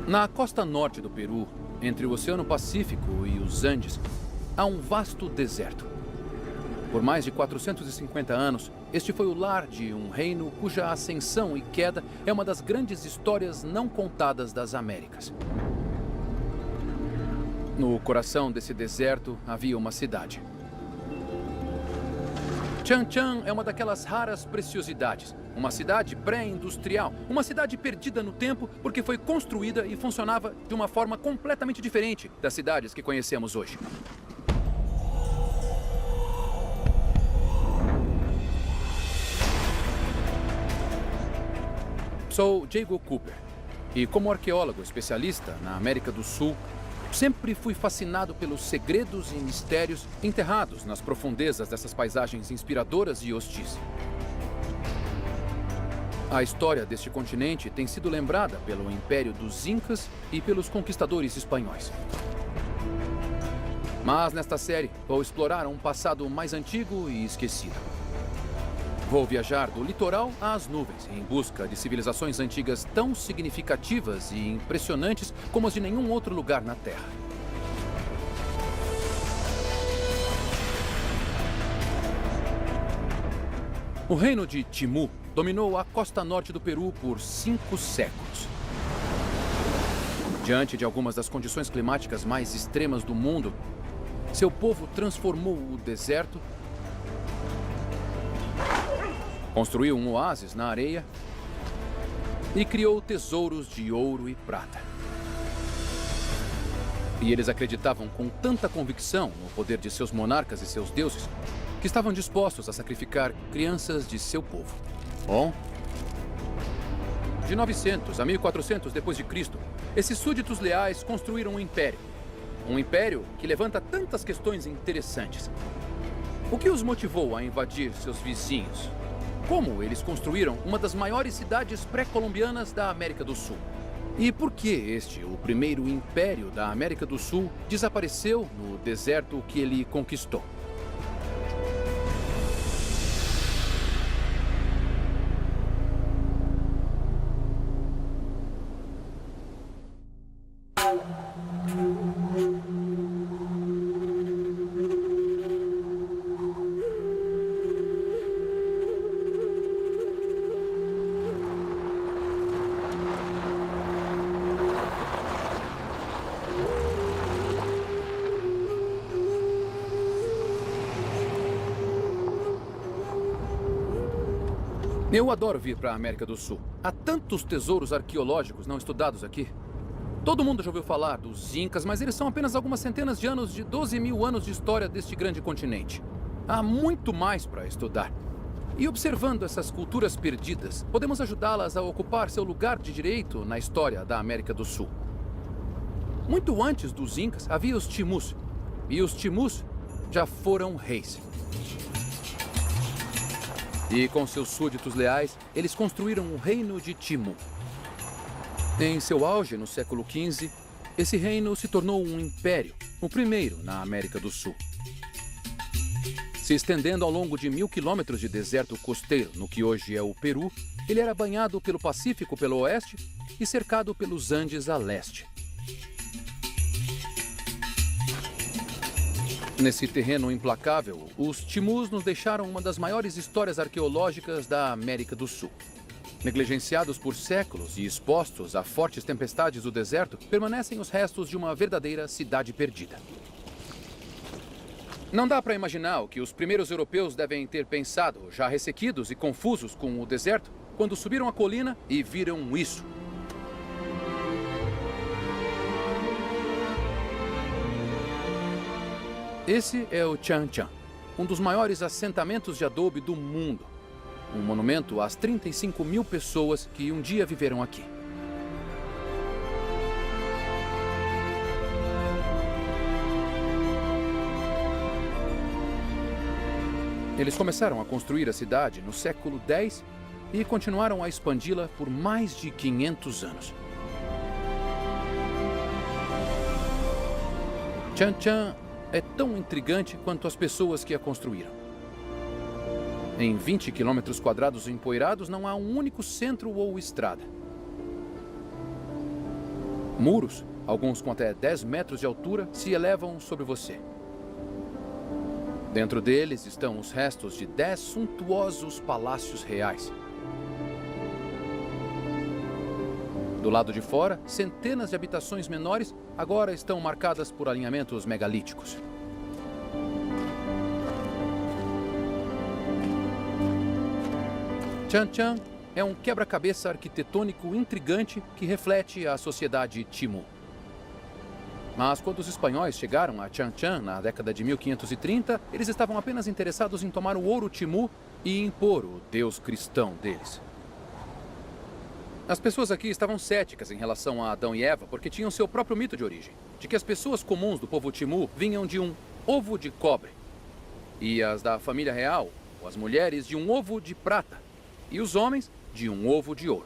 Na costa norte do Peru, entre o Oceano Pacífico e os Andes, há um vasto deserto. Por mais de 450 anos, este foi o lar de um reino cuja ascensão e queda é uma das grandes histórias não contadas das Américas. No coração desse deserto havia uma cidade. Chan Chan é uma daquelas raras preciosidades. Uma cidade pré-industrial. Uma cidade perdida no tempo porque foi construída e funcionava de uma forma completamente diferente das cidades que conhecemos hoje. Sou Jago Cooper e, como arqueólogo especialista na América do Sul, sempre fui fascinado pelos segredos e mistérios enterrados nas profundezas dessas paisagens inspiradoras e hostis. A história deste continente tem sido lembrada pelo Império dos Incas e pelos conquistadores espanhóis. Mas nesta série, vou explorar um passado mais antigo e esquecido. Vou viajar do litoral às nuvens em busca de civilizações antigas tão significativas e impressionantes como as de nenhum outro lugar na Terra. O reino de Timú dominou a costa norte do Peru por 5 séculos. Diante de algumas das condições climáticas mais extremas do mundo, seu povo transformou o deserto, construiu um oásis na areia e criou tesouros de ouro e prata. E eles acreditavam com tanta convicção no poder de seus monarcas e seus deuses que estavam dispostos a sacrificar crianças de seu povo. Bom, de 900 a 1400 depois de Cristo, esses súditos leais construíram um império. Um império que levanta tantas questões interessantes. O que os motivou a invadir seus vizinhos? Como eles construíram uma das maiores cidades pré-colombianas da América do Sul? E por que este, o primeiro império da América do Sul, desapareceu no deserto que ele conquistou? Eu adoro vir para a América do Sul. Há tantos tesouros arqueológicos não estudados aqui. Todo mundo já ouviu falar dos Incas, mas eles são apenas algumas centenas de anos de 12 mil anos de história deste grande continente. Há muito mais para estudar. E observando essas culturas perdidas, podemos ajudá-las a ocupar seu lugar de direito na história da América do Sul. Muito antes dos Incas, havia os Timus. E os Timus já foram reis. E com seus súditos leais, eles construíram o reino de Timú. Em seu auge, no século XV, esse reino se tornou um império, o primeiro na América do Sul. Se estendendo ao longo de 1000 quilômetros de deserto costeiro no que hoje é o Peru, ele era banhado pelo Pacífico pelo oeste e cercado pelos Andes a leste. Nesse terreno implacável, os Timus nos deixaram uma das maiores histórias arqueológicas da América do Sul. Negligenciados por séculos e expostos a fortes tempestades do deserto, permanecem os restos de uma verdadeira cidade perdida. Não dá para imaginar o que os primeiros europeus devem ter pensado, já ressequidos e confusos com o deserto, quando subiram a colina e viram isso. Esse é o Chan Chan, um dos maiores assentamentos de adobe do mundo. Um monumento às 35 mil pessoas que um dia viveram aqui. Eles começaram a construir a cidade no século X e continuaram a expandi-la por mais de 500 anos. Chan Chan é tão intrigante quanto as pessoas que a construíram. Em 20 quilômetros quadrados empoeirados não há um único centro ou estrada. Muros, alguns com até 10 metros de altura, se elevam sobre você. Dentro deles estão os restos de 10 suntuosos palácios reais. Do lado de fora, centenas de habitações menores agora estão marcadas por alinhamentos megalíticos. Chan Chan é um quebra-cabeça arquitetônico intrigante que reflete a sociedade Timu. Mas quando os espanhóis chegaram a Chan Chan na década de 1530, eles estavam apenas interessados em tomar o ouro Timu e impor o deus cristão deles. As pessoas aqui estavam céticas em relação a Adão e Eva porque tinham seu próprio mito de origem, de que as pessoas comuns do povo Timu vinham de um ovo de cobre, e as da família real, ou as mulheres, de um ovo de prata, e os homens de um ovo de ouro.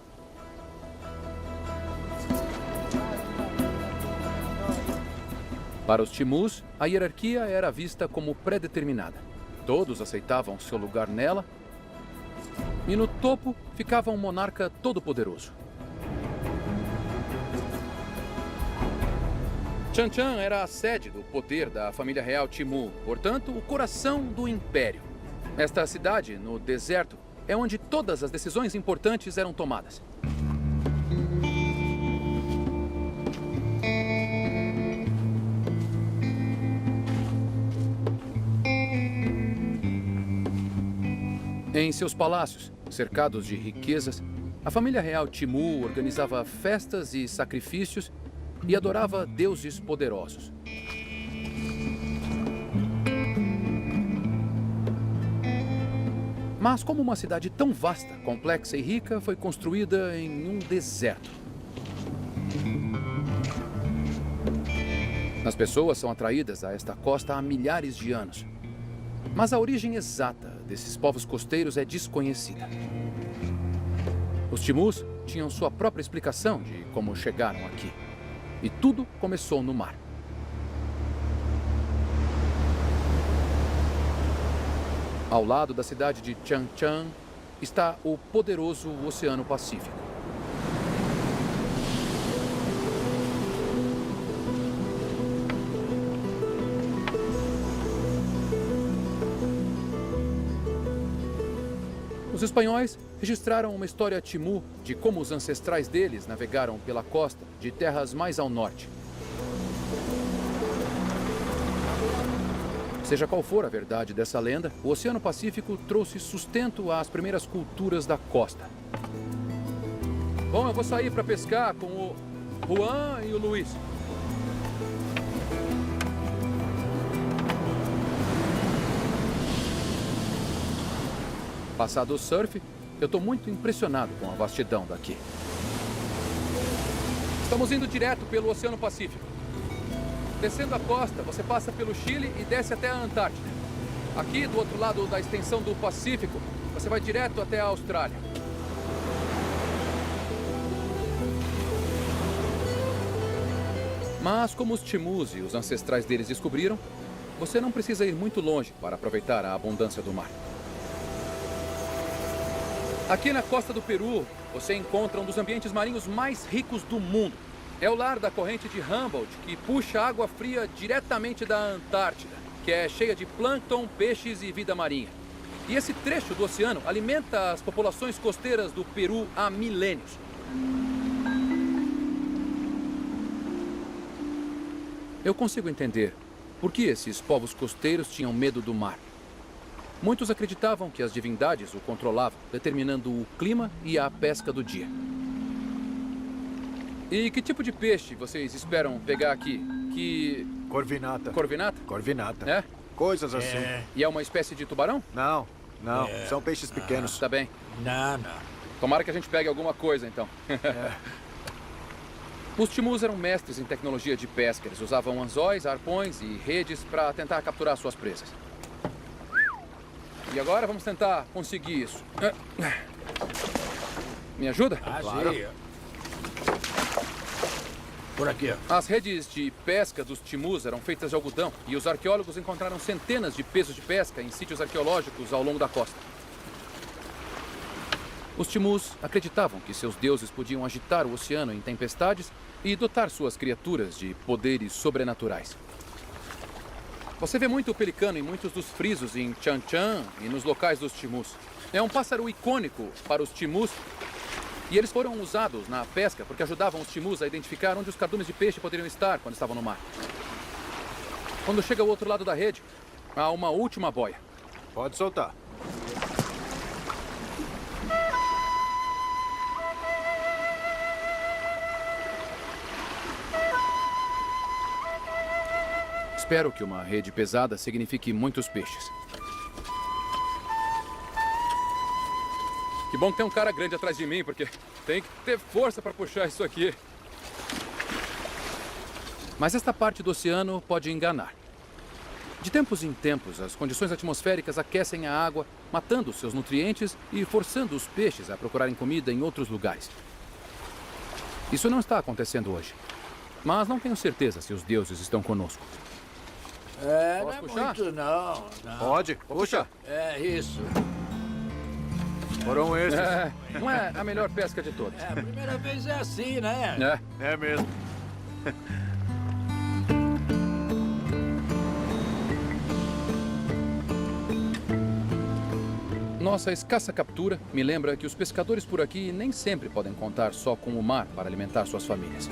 Para os Timus, a hierarquia era vista como pré-determinada. Todos aceitavam seu lugar nela, e no topo ficava um monarca todo-poderoso. Chan Chan era a sede do poder da família real Timu, portanto, o coração do império. Esta cidade, no deserto, é onde todas as decisões importantes eram tomadas. Em seus palácios, cercados de riquezas, a família real Timu organizava festas e sacrifícios e adorava deuses poderosos. Mas como uma cidade tão vasta, complexa e rica foi construída em um deserto? As pessoas são atraídas a esta costa há milhares de anos. Mas a origem exata desses povos costeiros é desconhecida. Os Timus tinham sua própria explicação de como chegaram aqui. E tudo começou no mar. Ao lado da cidade de Chan Chan está o poderoso Oceano Pacífico. Os espanhóis registraram uma história Timu de como os ancestrais deles navegaram pela costa de terras mais ao norte. Seja qual for a verdade dessa lenda, o Oceano Pacífico trouxe sustento às primeiras culturas da costa. Bom, eu vou sair para pescar com o Juan e o Luiz. Passado o surf, eu estou muito impressionado com a vastidão daqui. Estamos indo direto pelo Oceano Pacífico. Descendo a costa, você passa pelo Chile e desce até a Antártida. Aqui, do outro lado da extensão do Pacífico, você vai direto até a Austrália. Mas, como os Timus e os ancestrais deles descobriram, você não precisa ir muito longe para aproveitar a abundância do mar. Aqui na costa do Peru, você encontra um dos ambientes marinhos mais ricos do mundo. É o lar da corrente de Humboldt, que puxa água fria diretamente da Antártida, que é cheia de plâncton, peixes e vida marinha. E esse trecho do oceano alimenta as populações costeiras do Peru há milênios. Eu consigo entender por que esses povos costeiros tinham medo do mar. Muitos acreditavam que as divindades o controlavam, determinando o clima e a pesca do dia. E que tipo de peixe vocês esperam pegar aqui? Corvinata. Corvinata? Corvinata. É? Coisas assim. E é uma espécie de tubarão? Não. São peixes pequenos. Tá bem. Não. Tomara que a gente pegue alguma coisa, então. Os Timus eram mestres em tecnologia de pesca. Eles usavam anzóis, arpões e redes para tentar capturar suas presas. E agora vamos tentar conseguir isso. Me ajuda? Claro. Por aqui. As redes de pesca dos Timus eram feitas de algodão e os arqueólogos encontraram centenas de pesos de pesca em sítios arqueológicos ao longo da costa. Os Timus acreditavam que seus deuses podiam agitar o oceano em tempestades e dotar suas criaturas de poderes sobrenaturais. Você vê muito pelicano em muitos dos frisos em Chan Chan e nos locais dos Timus. É um pássaro icônico para os Timus e eles foram usados na pesca porque ajudavam os Timus a identificar onde os cardumes de peixe poderiam estar quando estavam no mar. Quando chega ao outro lado da rede, há uma última boia. Pode soltar. Espero que uma rede pesada signifique muitos peixes. Que bom que tem um cara grande atrás de mim, porque tem que ter força para puxar isso aqui. Mas esta parte do oceano pode enganar. De tempos em tempos, as condições atmosféricas aquecem a água, matando seus nutrientes e forçando os peixes a procurarem comida em outros lugares. Isso não está acontecendo hoje. Mas não tenho certeza se os deuses estão conosco. Não Posso é puxar? muito, não. Pode. Puxa. É isso. Foram esses. Não é a melhor pesca de todas. A primeira vez é assim, né? É mesmo. Nossa escassa captura me lembra que os pescadores por aqui nem sempre podem contar só com o mar para alimentar suas famílias.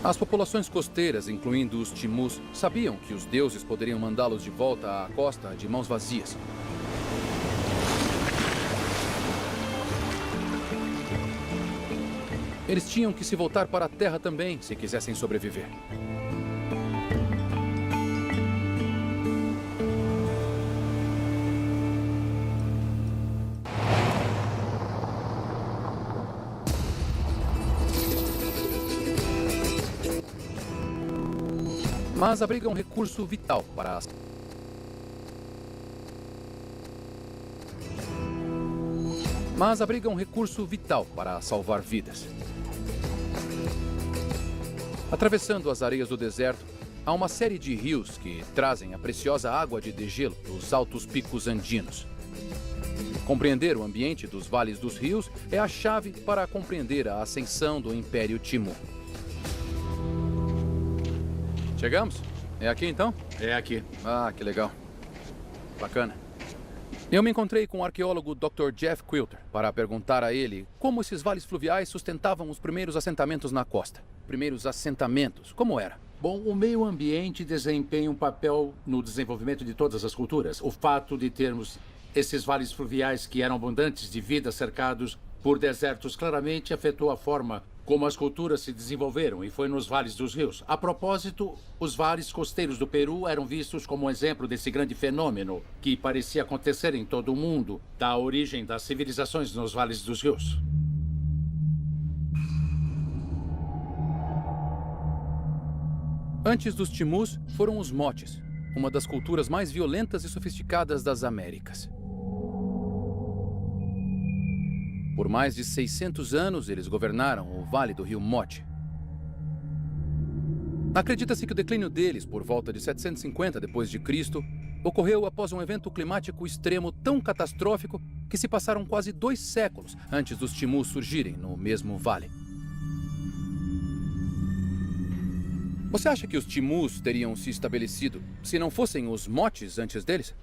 As populações costeiras, incluindo os Timus, sabiam que os deuses poderiam mandá-los de volta à costa de mãos vazias. Eles tinham que se voltar para a terra também, se quisessem sobreviver. Mas abriga um recurso vital para salvar vidas. Atravessando as areias do deserto, há uma série de rios que trazem a preciosa água de degelo dos altos picos andinos. Compreender o ambiente dos vales dos rios é a chave para compreender a ascensão do Império Timu. Chegamos? É aqui então? É aqui. Ah, que legal. Bacana. Eu me encontrei com o arqueólogo Dr. Jeff Quilter para perguntar a ele como esses vales fluviais sustentavam os primeiros assentamentos na costa. Primeiros assentamentos, como era? Bom, o meio ambiente desempenha um papel no desenvolvimento de todas as culturas. O fato de termos esses vales fluviais que eram abundantes de vida cercados por desertos claramente afetou a forma como as culturas se desenvolveram, e foi nos vales dos rios. A propósito, os vales costeiros do Peru eram vistos como um exemplo desse grande fenômeno que parecia acontecer em todo o mundo, da origem das civilizações nos vales dos rios. Antes dos Timus foram os Moches, uma das culturas mais violentas e sofisticadas das Américas. Por mais de 600 anos, eles governaram o Vale do Rio Moche. Acredita-se que o declínio deles, por volta de 750 d.C., ocorreu após um evento climático extremo tão catastrófico que se passaram quase 2 séculos antes dos Timus surgirem no mesmo vale. Você acha que os Timus teriam se estabelecido se não fossem os Moches antes deles?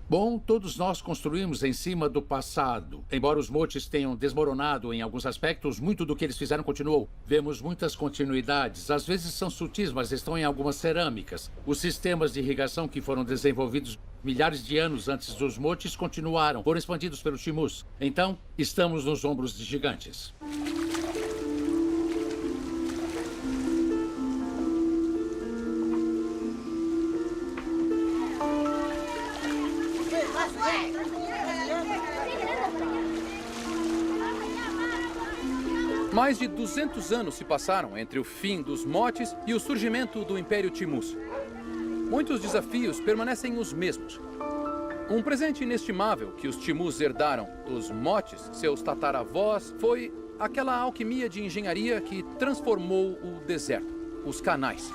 Bom, todos nós construímos em cima do passado. Embora os motes tenham desmoronado em alguns aspectos, muito do que eles fizeram continuou. Vemos muitas continuidades. Às vezes são sutis, mas estão em algumas cerâmicas. Os sistemas de irrigação que foram desenvolvidos milhares de anos antes dos motes continuaram, foram expandidos pelos Timus. Então, estamos nos ombros de gigantes. Mais de 200 anos se passaram entre o fim dos Moches e o surgimento do Império Timus. Muitos desafios permanecem os mesmos. Um presente inestimável que os Timus herdaram dos Moches, seus tataravós, foi aquela alquimia de engenharia que transformou o deserto, os canais.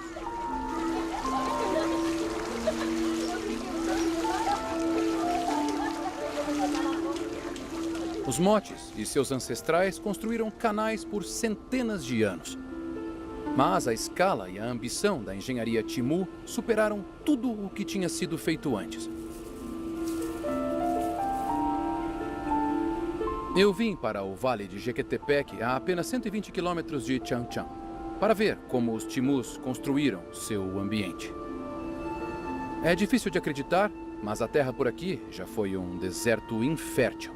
Os motes e seus ancestrais construíram canais por centenas de anos. Mas a escala e a ambição da engenharia Timu superaram tudo o que tinha sido feito antes. Eu vim para o Vale de Jequetepec, a apenas 120 quilômetros de Changchun, para ver como os Timus construíram seu ambiente. É difícil de acreditar, mas a terra por aqui já foi um deserto infértil.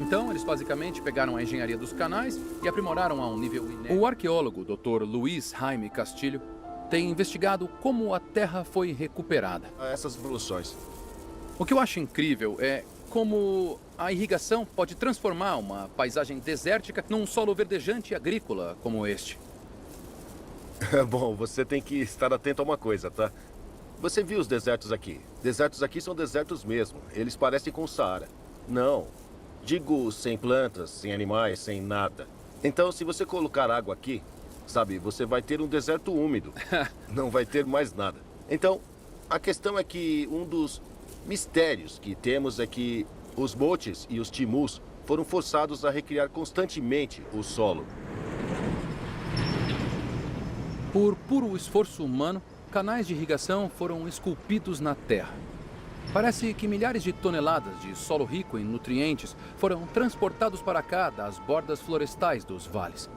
Então, eles basicamente pegaram a engenharia dos canais e aprimoraram a um nível inédito. O arqueólogo Dr. Luiz Jaime Castilho tem investigado como a terra foi recuperada. Essas evoluções. O que eu acho incrível é como a irrigação pode transformar uma paisagem desértica num solo verdejante e agrícola como este. Bom, você tem que estar atento a uma coisa, tá? Você viu os desertos aqui. Desertos aqui são desertos mesmo. Eles parecem com o Saara. Não. Digo, sem plantas, sem animais, sem nada. Então, se você colocar água aqui, sabe, você vai ter um deserto úmido. Não vai ter mais nada. Então, a questão é que um dos mistérios que temos é que os motes e os timus foram forçados a recriar constantemente o solo. Por puro esforço humano, canais de irrigação foram esculpidos na terra. Parece que milhares de toneladas de solo rico em nutrientes foram transportados para cá das bordas florestais dos vales.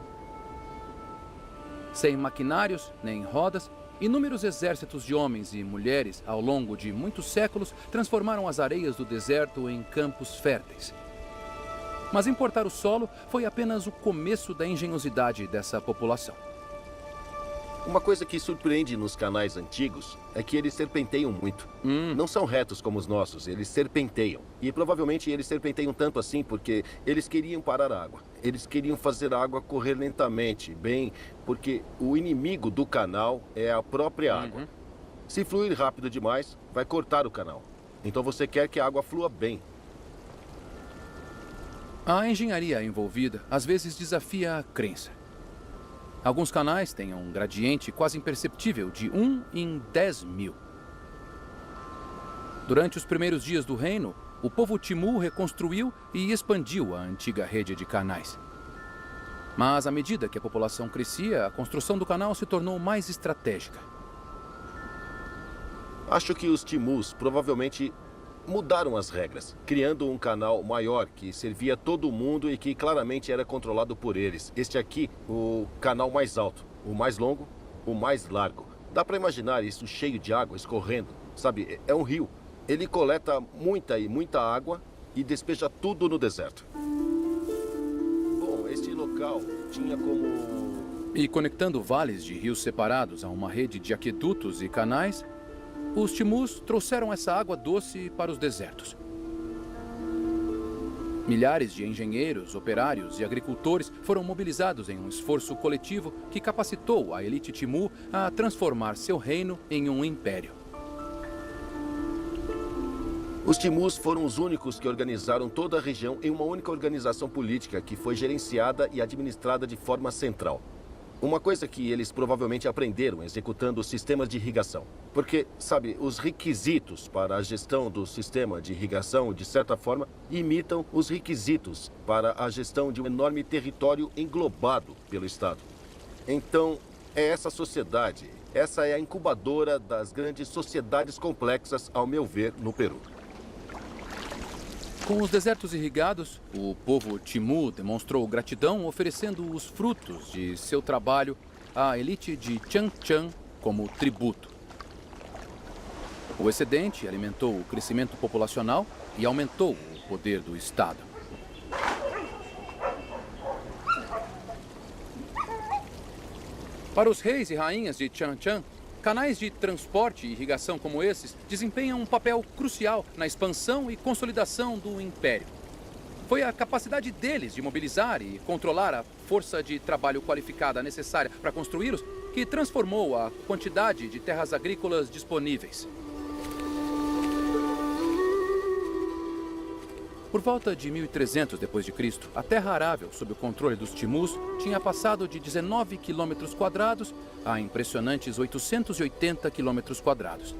Sem maquinários nem rodas, inúmeros exércitos de homens e mulheres, ao longo de muitos séculos, transformaram as areias do deserto em campos férteis. Mas importar o solo foi apenas o começo da engenhosidade dessa população. Uma coisa que surpreende nos canais antigos é que eles serpenteiam muito. Não são retos como os nossos, eles serpenteiam. E provavelmente eles serpenteiam tanto assim porque eles queriam parar a água. Eles queriam fazer a água correr lentamente, bem, porque o inimigo do canal é a própria água. Se fluir rápido demais, vai cortar o canal. Então você quer que a água flua bem. A engenharia envolvida às vezes desafia a crença. Alguns canais têm um gradiente quase imperceptível de 1 em 10 mil. Durante os primeiros dias do reino, o povo Timu reconstruiu e expandiu a antiga rede de canais. Mas à medida que a população crescia, a construção do canal se tornou mais estratégica. Acho que os Timus provavelmente mudaram as regras, criando um canal maior que servia todo mundo e que claramente era controlado por eles. Este aqui, o canal mais alto, o mais longo, o mais largo. Dá para imaginar isso cheio de água escorrendo, sabe? É um rio. Ele coleta muita água e despeja tudo no deserto. Bom, este local tinha como... E conectando vales de rios separados a uma rede de aquedutos e canais, os Timus trouxeram essa água doce para os desertos. Milhares de engenheiros, operários e agricultores foram mobilizados em um esforço coletivo que capacitou a elite Timu a transformar seu reino em um império. Os Timus foram os únicos que organizaram toda a região em uma única organização política que foi gerenciada e administrada de forma central. Uma coisa que eles provavelmente aprenderam executando os sistemas de irrigação. Porque, sabe, os requisitos para a gestão do sistema de irrigação, de certa forma, imitam os requisitos para a gestão de um enorme território englobado pelo Estado. Então, é essa sociedade, essa é a incubadora das grandes sociedades complexas, ao meu ver, no Peru. Com os desertos irrigados, o povo Timu demonstrou gratidão oferecendo os frutos de seu trabalho à elite de Changchun como tributo. O excedente alimentou o crescimento populacional e aumentou o poder do Estado. Para os reis e rainhas de Changchun, canais de transporte e irrigação como esses desempenham um papel crucial na expansão e consolidação do império. Foi a capacidade deles de mobilizar e controlar a força de trabalho qualificada necessária para construí-los que transformou a quantidade de terras agrícolas disponíveis. Por volta de 1300 d.C., a terra arável sob o controle dos Timus tinha passado de 19 km² a impressionantes 880 km².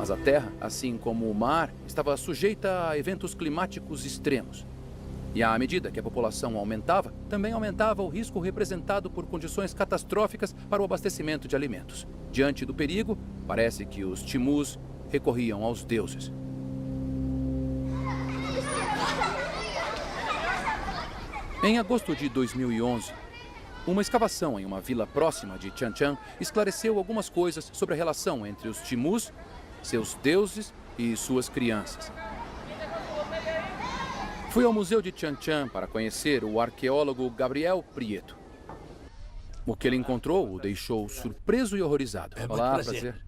Mas a Terra, assim como o mar, estava sujeita a eventos climáticos extremos. E à medida que a população aumentava, também aumentava o risco representado por condições catastróficas para o abastecimento de alimentos. Diante do perigo, parece que os Timus recorriam aos deuses. Em agosto de 2011, uma escavação em uma vila próxima de Tianchan esclareceu algumas coisas sobre a relação entre os Timus, seus deuses e suas crianças. Fui ao Museu de Tianchan para conhecer o arqueólogo Gabriel Prieto. O que ele encontrou o deixou surpreso e horrorizado. É muito Olá, prazer.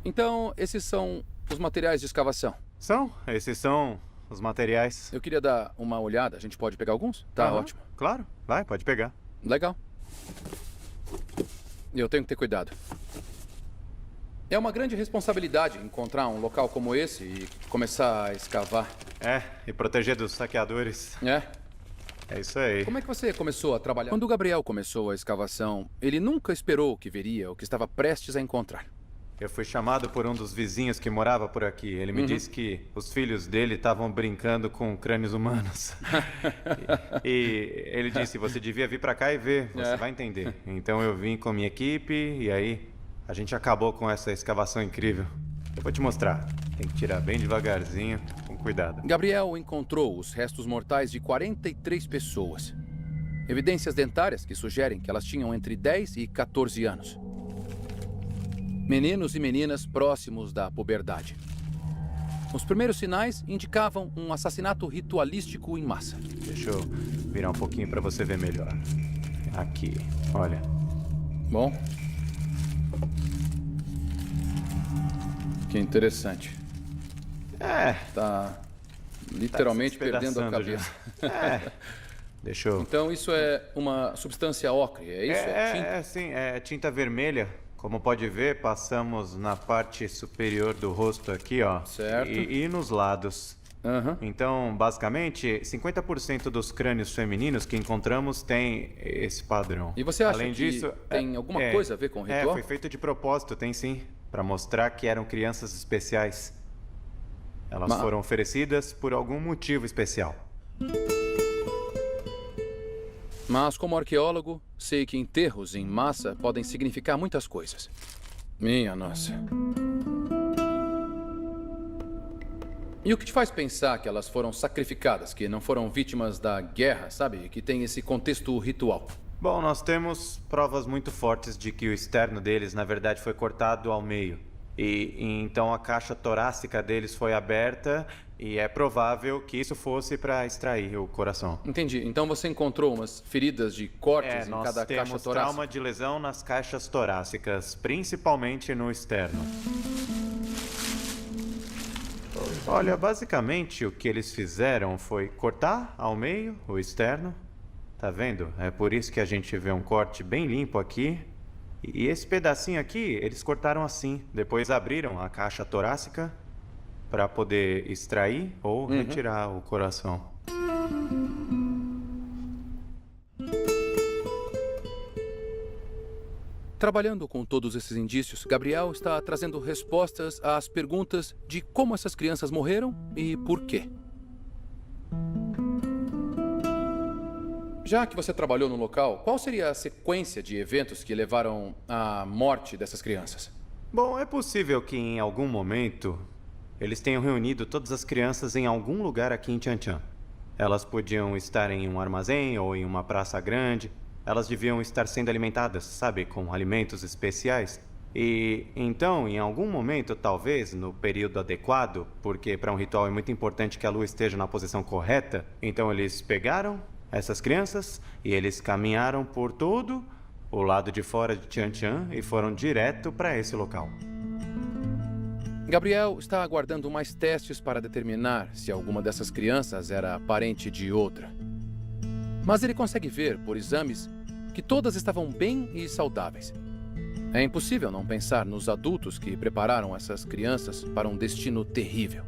Então, esses são os materiais de escavação. Esses são os materiais. Eu queria dar uma olhada. A gente pode pegar alguns? Tá, Aham, ótimo. Claro, vai, pode pegar. Legal. Eu tenho que ter cuidado. É uma grande responsabilidade encontrar um local como esse e começar a escavar. E proteger dos saqueadores. É isso aí. Como é que você começou a trabalhar? Quando o Gabriel começou a escavação, ele nunca esperou que veria o que estava prestes a encontrar. Eu fui chamado por um dos vizinhos que morava por aqui. Ele me disse que os filhos dele estavam brincando com crânios humanos. e ele disse, você devia vir pra cá e ver, você vai entender. Então eu vim com minha equipe e aí a gente acabou com essa escavação incrível. Eu vou te mostrar. Tem que tirar bem devagarzinho, com cuidado. Gabriel encontrou os restos mortais de 43 pessoas. Evidências dentárias que sugerem que elas tinham entre 10 e 14 anos. Meninos e meninas próximos da puberdade. Os primeiros sinais indicavam um assassinato ritualístico em massa. Deixa eu virar um pouquinho pra você ver melhor. Aqui, olha. Bom. Que interessante. Tá literalmente perdendo a cabeça. Deixa eu... Então isso é uma substância ocre, é isso? Tinta? Sim, é tinta vermelha. Como pode ver, passamos na parte superior do rosto aqui, ó. Certo. E nos lados. Então, basicamente, 50% dos crânios femininos que encontramos tem esse padrão. E você acha Além que disso, tem alguma coisa a ver com o ritual? Foi feito de propósito, tem sim. Pra mostrar que eram crianças especiais. Elas foram oferecidas por algum motivo especial. Mas, como arqueólogo, sei que enterros em massa podem significar muitas coisas. Minha nossa. E o que te faz pensar que elas foram sacrificadas, que não foram vítimas da guerra, sabe? Que tem esse contexto ritual. Bom, nós temos provas muito fortes de que o externo deles, na verdade, foi cortado ao meio. E então a caixa torácica deles foi aberta e é provável que isso fosse para extrair o coração. Entendi. Então você encontrou umas feridas de cortes em cada caixa torácica? Nós temos trauma de lesão nas caixas torácicas, principalmente no externo. Olha, basicamente o que eles fizeram foi cortar ao meio o externo. Tá vendo? É por isso que a gente vê um corte bem limpo aqui. E esse pedacinho aqui, eles cortaram assim. Depois abriram a caixa torácica para poder extrair ou retirar o coração. Trabalhando com todos esses indícios, Gabriel está trazendo respostas às perguntas de como essas crianças morreram e por quê. Já que você trabalhou no local, qual seria a sequência de eventos que levaram à morte dessas crianças? Bom, é possível que em algum momento eles tenham reunido todas as crianças em algum lugar aqui em Tianchan. Elas podiam estar em um armazém ou em uma praça grande. Elas deviam estar sendo alimentadas, sabe, com alimentos especiais. E então, em algum momento, talvez no período adequado, porque para um ritual é muito importante que a lua esteja na posição correta, então eles pegaram essas crianças e eles caminharam por todo o lado de fora de Tianchan e foram direto para esse local. Gabriel está aguardando mais testes para determinar se alguma dessas crianças era parente de outra. Mas ele consegue ver, por exames, que todas estavam bem e saudáveis. É impossível não pensar nos adultos que prepararam essas crianças para um destino terrível.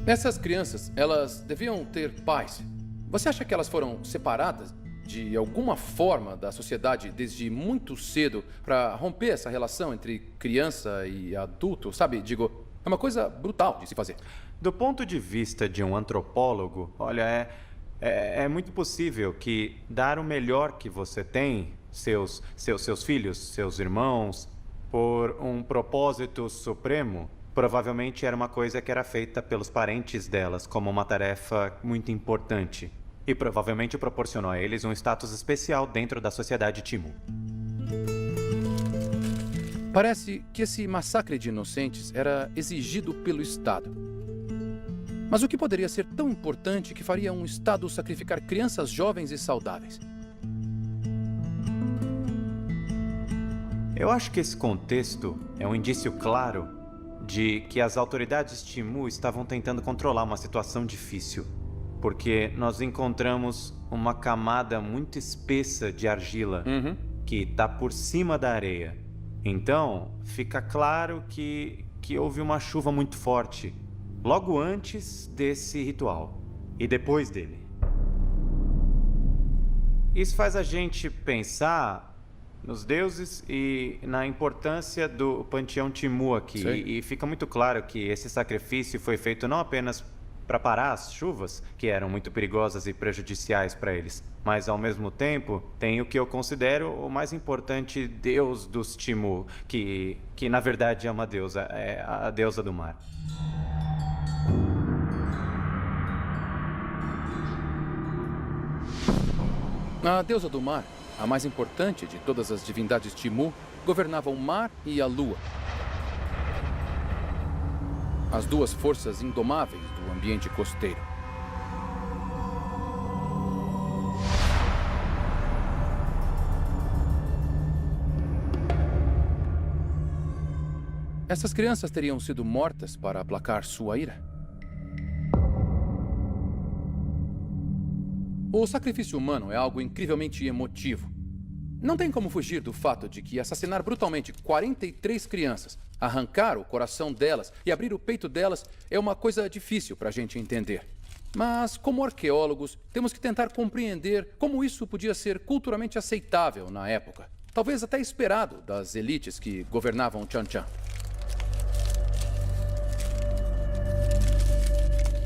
Essas crianças, elas deviam ter pais. Você acha que elas foram separadas de alguma forma, da sociedade desde muito cedo para romper essa relação entre criança e adulto, sabe? Digo, é uma coisa brutal de se fazer. Do ponto de vista de um antropólogo, olha, é muito possível que dar o melhor que você tem, seus filhos, seus irmãos, por um propósito supremo, provavelmente era uma coisa que era feita pelos parentes delas como uma tarefa muito importante. E provavelmente proporcionou a eles um status especial dentro da sociedade Timu. Parece que esse massacre de inocentes era exigido pelo Estado. Mas o que poderia ser tão importante que faria um Estado sacrificar crianças jovens e saudáveis? Eu acho que esse contexto é um indício claro de que as autoridades Timu estavam tentando controlar uma situação difícil. Porque nós encontramos uma camada muito espessa de argila que está por cima da areia. Então, fica claro que houve uma chuva muito forte logo antes desse ritual e depois dele. Isso faz a gente pensar nos deuses e na importância do panteão Timu aqui. E fica muito claro que esse sacrifício foi feito não apenas para parar as chuvas, que eram muito perigosas e prejudiciais para eles, mas ao mesmo tempo tem o que eu considero o mais importante deus dos Timu, que na verdade é uma deusa, é a deusa do mar. A deusa do mar, a mais importante de todas as divindades Timu, governava o mar e a lua. As duas forças indomáveis do ambiente costeiro. Essas crianças teriam sido mortas para aplacar sua ira? O sacrifício humano é algo incrivelmente emotivo. Não tem como fugir do fato de que assassinar brutalmente 43 crianças, arrancar o coração delas e abrir o peito delas é uma coisa difícil para a gente entender. Mas, como arqueólogos, temos que tentar compreender como isso podia ser culturalmente aceitável na época. Talvez até esperado das elites que governavam Chan-Chan.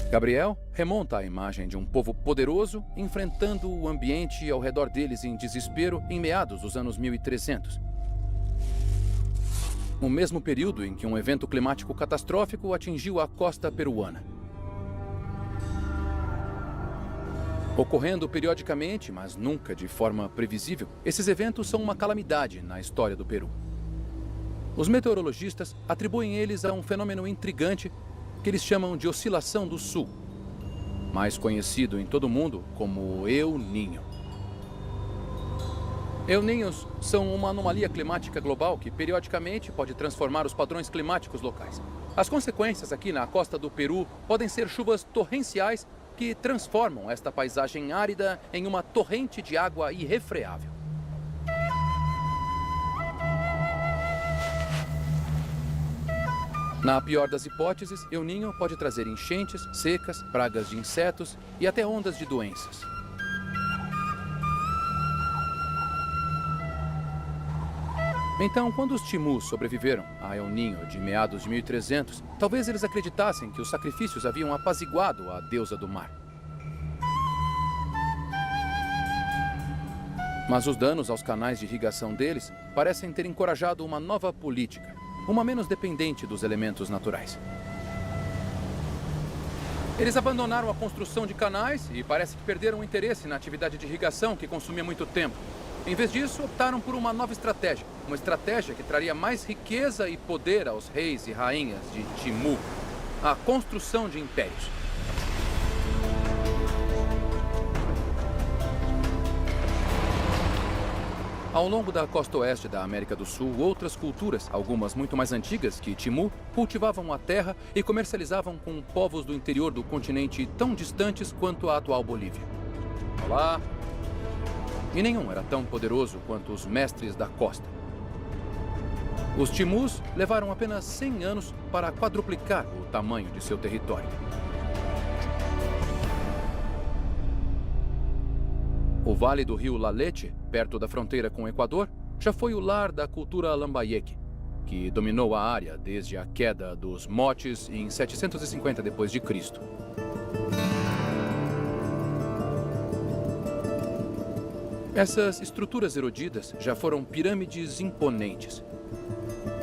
Gabriel remonta a imagem de um povo poderoso enfrentando o ambiente ao redor deles em desespero em meados dos anos 1300. O mesmo período em que um evento climático catastrófico atingiu a costa peruana. Ocorrendo periodicamente, mas nunca de forma previsível, esses eventos são uma calamidade na história do Peru. Os meteorologistas atribuem eles a um fenômeno intrigante que eles chamam de oscilação do sul, mais conhecido em todo o mundo como El Niño. El Niños são uma anomalia climática global que periodicamente pode transformar os padrões climáticos locais. As consequências aqui na costa do Peru podem ser chuvas torrenciais que transformam esta paisagem árida em uma torrente de água irrefreável. Na pior das hipóteses, El Niño pode trazer enchentes, secas, pragas de insetos e até ondas de doenças. Então, quando os Timus sobreviveram a El Niño de meados de 1300, talvez eles acreditassem que os sacrifícios haviam apaziguado a deusa do mar. Mas os danos aos canais de irrigação deles parecem ter encorajado uma nova política, uma menos dependente dos elementos naturais. Eles abandonaram a construção de canais e parece que perderam o interesse na atividade de irrigação que consumia muito tempo. Em vez disso, optaram por uma nova estratégia. Uma estratégia que traria mais riqueza e poder aos reis e rainhas de Timu. A construção de impérios. Ao longo da costa oeste da América do Sul, outras culturas, algumas muito mais antigas que Timu, cultivavam a terra e comercializavam com povos do interior do continente tão distantes quanto a atual Bolívia. Olá! E nenhum era tão poderoso quanto os mestres da costa. Os Timus levaram apenas 100 anos para quadruplicar o tamanho de seu território. O vale do rio Lalete, perto da fronteira com o Equador, já foi o lar da cultura Lambayeque, que dominou a área desde a queda dos motes em 750 d.C. Essas estruturas erodidas já foram pirâmides imponentes.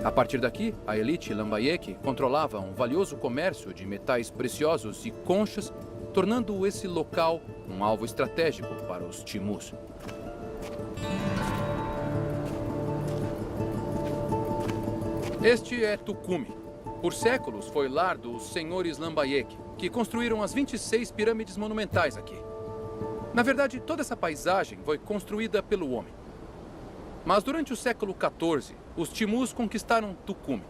A partir daqui, a elite Lambayeque controlava um valioso comércio de metais preciosos e conchas, tornando esse local um alvo estratégico para os Timus. Este é Tucumí. Por séculos foi lar dos senhores Lambayeque, que construíram as 26 pirâmides monumentais aqui. Na verdade, toda essa paisagem foi construída pelo homem. Mas durante o século XIV, os Timus conquistaram Tucumí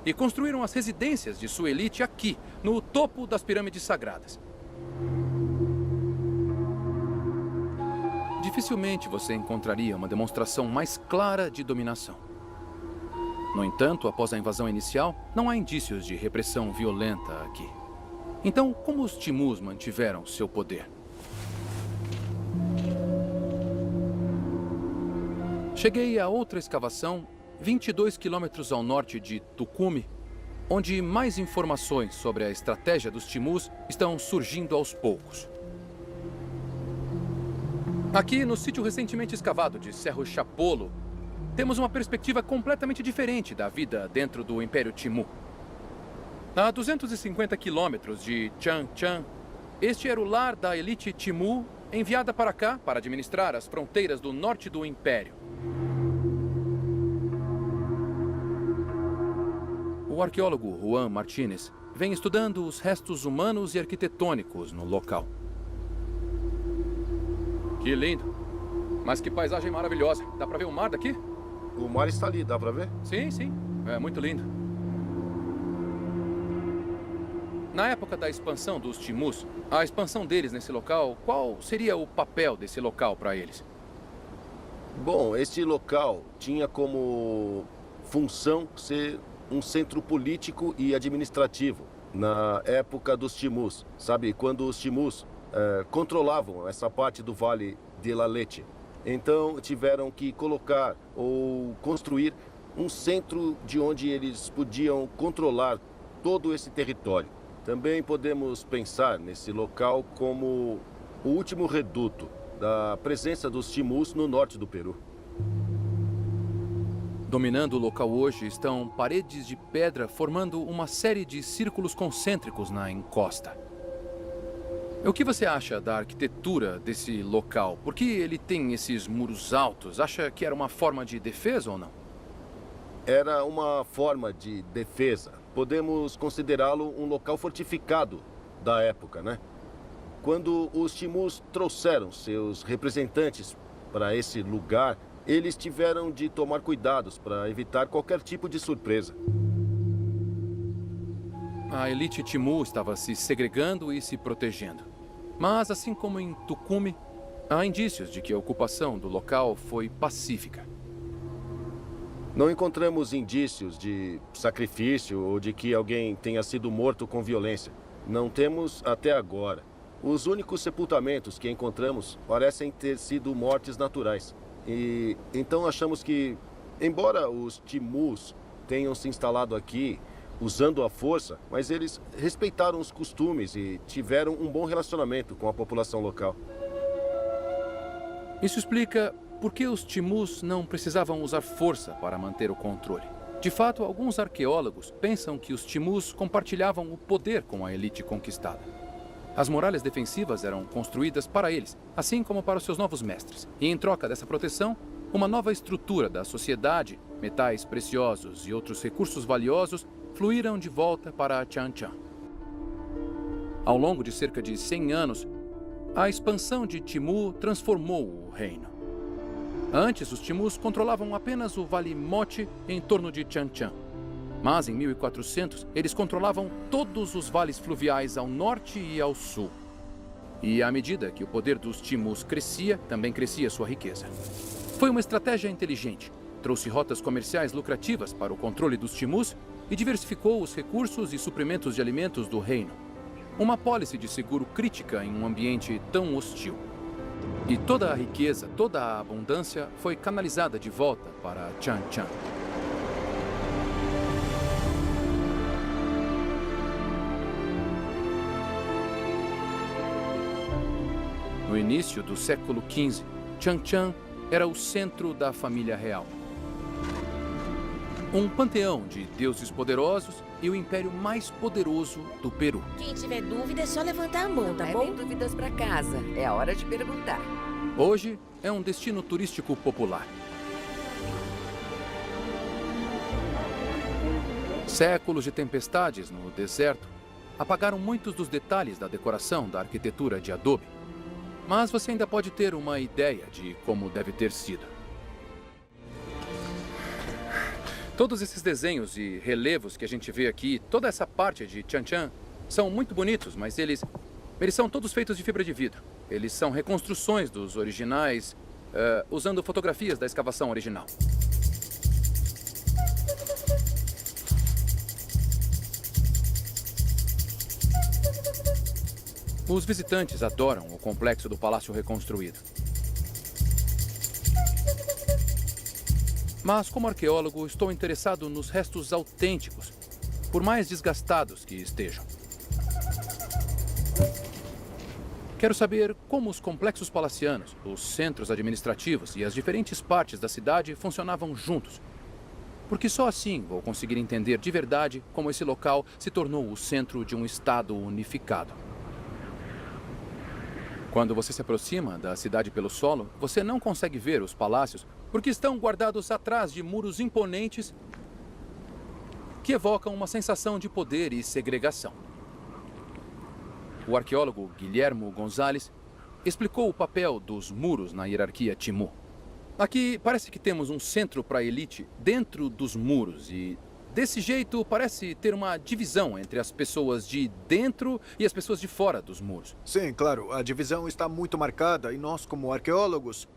e construíram as residências de sua elite aqui, no topo das pirâmides sagradas. Dificilmente você encontraria uma demonstração mais clara de dominação. No entanto, após a invasão inicial, não há indícios de repressão violenta aqui. Então, como os Timus mantiveram seu poder? Cheguei a outra escavação, 22 quilômetros ao norte de Tucumí, onde mais informações sobre a estratégia dos Timus estão surgindo aos poucos. Aqui, no sítio recentemente escavado de Cerro Chapolo, temos uma perspectiva completamente diferente da vida dentro do Império Timu. A 250 quilômetros de Chanchan, este era o lar da elite Timu, enviada para cá para administrar as fronteiras do norte do Império. O arqueólogo Juan Martínez vem estudando os restos humanos e arquitetônicos no local. Que lindo! Mas que paisagem maravilhosa! Dá para ver o mar daqui? O mar está ali, dá para ver? Sim, sim. É muito lindo. Na época da expansão dos Timus, a expansão deles nesse local, qual seria o papel desse local para eles? Bom, este local tinha como função ser um centro político e administrativo na época dos Timus. Sabe, quando os Timus controlavam essa parte do Vale de Lalete. Então, tiveram que colocar ou construir um centro de onde eles podiam controlar todo esse território. Também podemos pensar nesse local como o último reduto da presença dos Timus no norte do Peru. Dominando o local hoje estão paredes de pedra formando uma série de círculos concêntricos na encosta. O que você acha da arquitetura desse local? Por que ele tem esses muros altos? Acha que era uma forma de defesa ou não? Era uma forma de defesa. Podemos considerá-lo um local fortificado da época, né? Quando os Timus trouxeram seus representantes para esse lugar, eles tiveram de tomar cuidados para evitar qualquer tipo de surpresa. A elite Timu estava se segregando e se protegendo. Mas, assim como em Tucumí, há indícios de que a ocupação do local foi pacífica. Não encontramos indícios de sacrifício ou de que alguém tenha sido morto com violência. Não temos até agora. Os únicos sepultamentos que encontramos parecem ter sido mortes naturais. E então achamos que, embora os Timus tenham se instalado aqui usando a força, mas eles respeitaram os costumes e tiveram um bom relacionamento com a população local. Isso explica por que os Timus não precisavam usar força para manter o controle. De fato, alguns arqueólogos pensam que os Timus compartilhavam o poder com a elite conquistada. As muralhas defensivas eram construídas para eles, assim como para os seus novos mestres. E em troca dessa proteção, uma nova estrutura da sociedade, metais preciosos e outros recursos valiosos fluíram de volta para Chanchan. Ao longo de cerca de 100 anos, a expansão de Timu transformou o reino. Antes, os Timus controlavam apenas o Vale Mote em torno de Chanchan. Mas em 1400, eles controlavam todos os vales fluviais ao norte e ao sul. E à medida que o poder dos Timus crescia, também crescia sua riqueza. Foi uma estratégia inteligente. Trouxe rotas comerciais lucrativas para o controle dos Timus e diversificou os recursos e suprimentos de alimentos do reino. Uma pólice de seguro crítica em um ambiente tão hostil. E toda a riqueza, toda a abundância foi canalizada de volta para Chanchan. No início do século XV, Chanchan era o centro da família real. Um panteão de deuses poderosos e o império mais poderoso do Peru. Quem tiver dúvida é só levantar a mão, tá bom? Levem dúvidas pra casa. É a hora de perguntar. Hoje é um destino turístico popular. Séculos de tempestades no deserto apagaram muitos dos detalhes da decoração da arquitetura de adobe. Mas você ainda pode ter uma ideia de como deve ter sido. Todos esses desenhos e relevos que a gente vê aqui, toda essa parte de Chanchan, são muito bonitos, mas eles são todos feitos de fibra de vidro. Eles são reconstruções dos originais, usando fotografias da escavação original. Os visitantes adoram o complexo do Palácio Reconstruído. Mas, como arqueólogo, estou interessado nos restos autênticos, por mais desgastados que estejam. Quero saber como os complexos palacianos, os centros administrativos e as diferentes partes da cidade funcionavam juntos. Porque só assim vou conseguir entender de verdade como esse local se tornou o centro de um estado unificado. Quando você se aproxima da cidade pelo solo, você não consegue ver os palácios porque estão guardados atrás de muros imponentes que evocam uma sensação de poder e segregação. O arqueólogo Guilhermo Gonzalez explicou o papel dos muros na hierarquia Timur. Aqui parece que temos um centro para a elite dentro dos muros e, desse jeito, parece ter uma divisão entre as pessoas de dentro e as pessoas de fora dos muros. Sim, claro. A divisão está muito marcada e nós, como arqueólogos,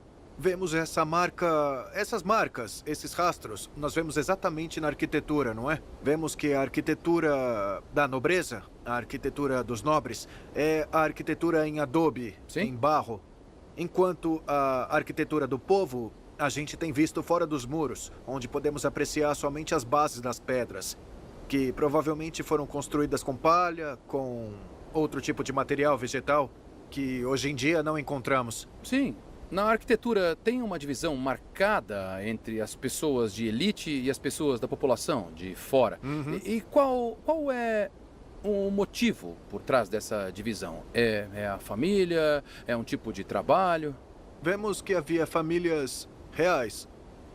vemos essas marcas, esses rastros, nós vemos exatamente na arquitetura, não é? Vemos que a arquitetura da nobreza, a arquitetura dos nobres, é a arquitetura em adobe, Sim. em barro. Enquanto a arquitetura do povo, a gente tem visto fora dos muros, onde podemos apreciar somente as bases das pedras, que provavelmente foram construídas com palha, com outro tipo de material vegetal, que hoje em dia não encontramos. Sim. Na arquitetura tem uma divisão marcada entre as pessoas de elite e as pessoas da população de fora. E qual é o motivo por trás dessa divisão? É a família? É um tipo de trabalho? Vemos que havia famílias reais,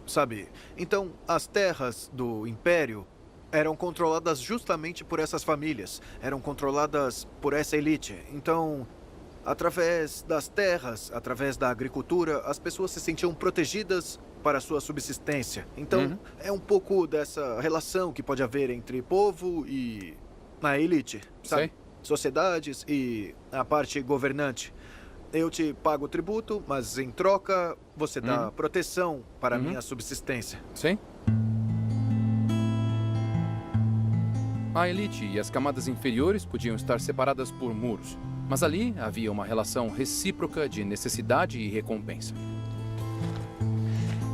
sabe? Então, as terras do Império eram controladas justamente por essas famílias. Eram controladas por essa elite. Então, através das terras, através da agricultura, as pessoas se sentiam protegidas para sua subsistência. Então, é um pouco dessa relação que pode haver entre povo e a elite, sabe? Sei. Sociedades e a parte governante. Eu te pago tributo, mas em troca você dá proteção para a minha subsistência. Sim. A elite e as camadas inferiores podiam estar separadas por muros, mas ali havia uma relação recíproca de necessidade e recompensa.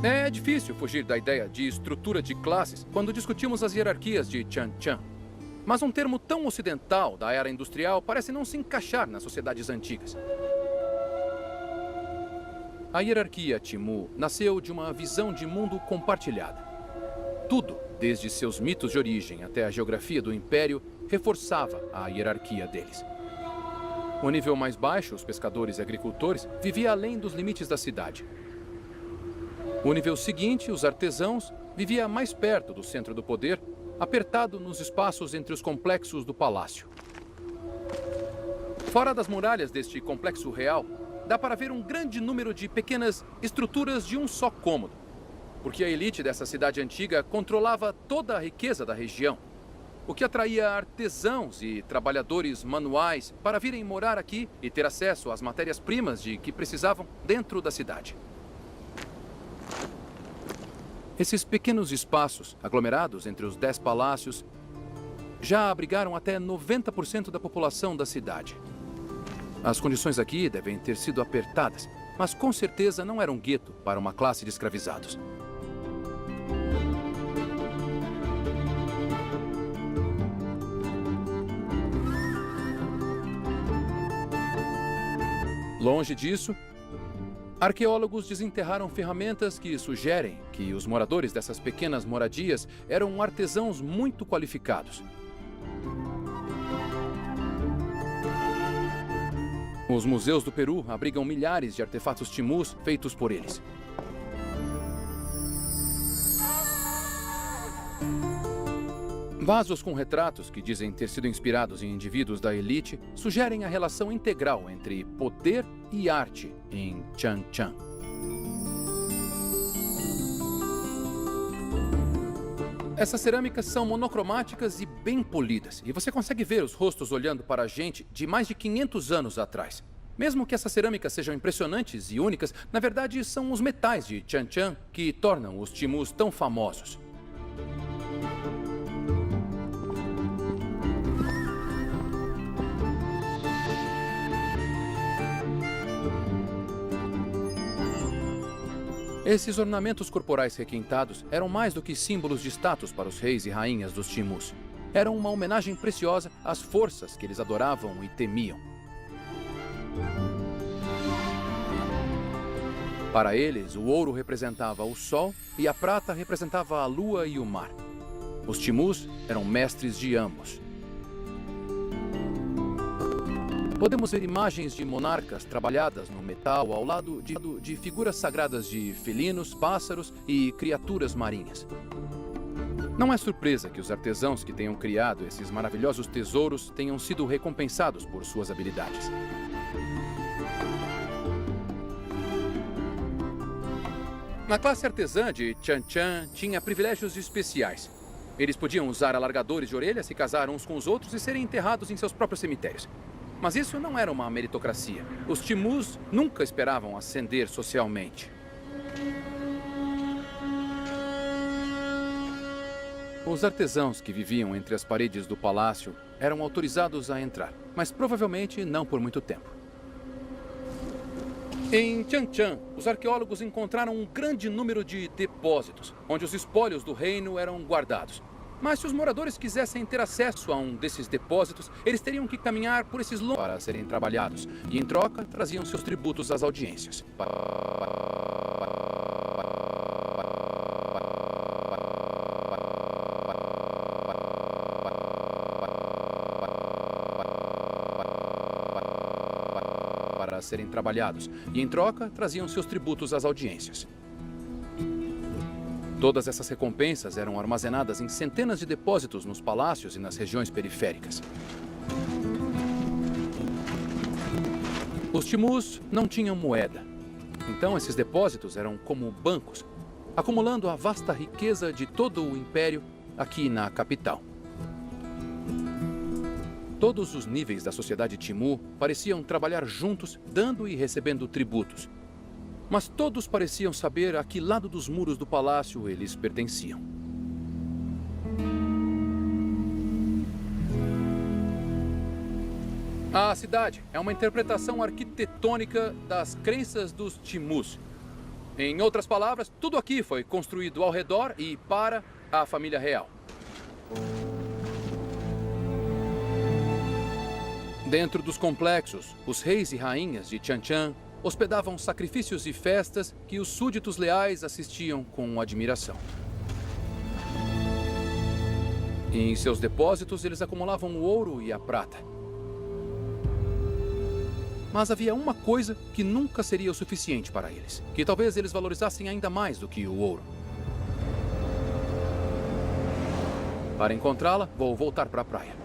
É difícil fugir da ideia de estrutura de classes quando discutimos as hierarquias de Chanchan. Mas um termo tão ocidental da era industrial parece não se encaixar nas sociedades antigas. A hierarquia Timur nasceu de uma visão de mundo compartilhada. Tudo, desde seus mitos de origem até a geografia do império, reforçava a hierarquia deles. O nível mais baixo, os pescadores e agricultores, vivia além dos limites da cidade. O nível seguinte, os artesãos, vivia mais perto do centro do poder, apertado nos espaços entre os complexos do palácio. Fora das muralhas deste complexo real, dá para ver um grande número de pequenas estruturas de um só cômodo, porque a elite dessa cidade antiga controlava toda a riqueza da região, o que atraía artesãos e trabalhadores manuais para virem morar aqui e ter acesso às matérias-primas de que precisavam dentro da cidade. Esses pequenos espaços, aglomerados entre os 10 palácios, já abrigaram até 90% da população da cidade. As condições aqui devem ter sido apertadas, mas com certeza não era um gueto para uma classe de escravizados. Longe disso, arqueólogos desenterraram ferramentas que sugerem que os moradores dessas pequenas moradias eram artesãos muito qualificados. Os museus do Peru abrigam milhares de artefatos timus feitos por eles. Vasos com retratos que dizem ter sido inspirados em indivíduos da elite sugerem a relação integral entre poder e arte em Chan-Chan. Essas cerâmicas são monocromáticas e bem polidas, e você consegue ver os rostos olhando para a gente de mais de 500 anos atrás. Mesmo que essas cerâmicas sejam impressionantes e únicas, na verdade são os metais de Chan-Chan que tornam os timus tão famosos. Esses ornamentos corporais requintados eram mais do que símbolos de status para os reis e rainhas dos timus. Eram uma homenagem preciosa às forças que eles adoravam e temiam. Para eles, o ouro representava o sol e a prata representava a lua e o mar. Os timus eram mestres de ambos. Podemos ver imagens de monarcas trabalhadas no metal ao lado de figuras sagradas de felinos, pássaros e criaturas marinhas. Não é surpresa que os artesãos que tenham criado esses maravilhosos tesouros tenham sido recompensados por suas habilidades. A classe artesã de Chan-Chan tinha privilégios especiais. Eles podiam usar alargadores de orelha, se casar uns com os outros e serem enterrados em seus próprios cemitérios. Mas isso não era uma meritocracia. Os timus nunca esperavam ascender socialmente. Os artesãos que viviam entre as paredes do palácio eram autorizados a entrar, mas provavelmente não por muito tempo. Em Chan-Chan, os arqueólogos encontraram um grande número de depósitos, onde os espólios do reino eram guardados. Mas se os moradores quisessem ter acesso a um desses depósitos, eles teriam que caminhar por esses longos para serem trabalhados, e em troca traziam seus tributos às audiências. Para serem trabalhados, e em troca traziam seus tributos às audiências. Todas essas recompensas eram armazenadas em centenas de depósitos nos palácios e nas regiões periféricas. Os timus não tinham moeda, então esses depósitos eram como bancos, acumulando a vasta riqueza de todo o império aqui na capital. Todos os níveis da sociedade timu pareciam trabalhar juntos, dando e recebendo tributos. Mas todos pareciam saber a que lado dos muros do palácio eles pertenciam. A cidade é uma interpretação arquitetônica das crenças dos timus. Em outras palavras, tudo aqui foi construído ao redor e para a família real. Dentro dos complexos, os reis e rainhas de Chan-Chan hospedavam sacrifícios e festas que os súditos leais assistiam com admiração. Em seus depósitos, eles acumulavam o ouro e a prata. Mas havia uma coisa que nunca seria o suficiente para eles, que talvez eles valorizassem ainda mais do que o ouro. Para encontrá-la, vou voltar para a praia.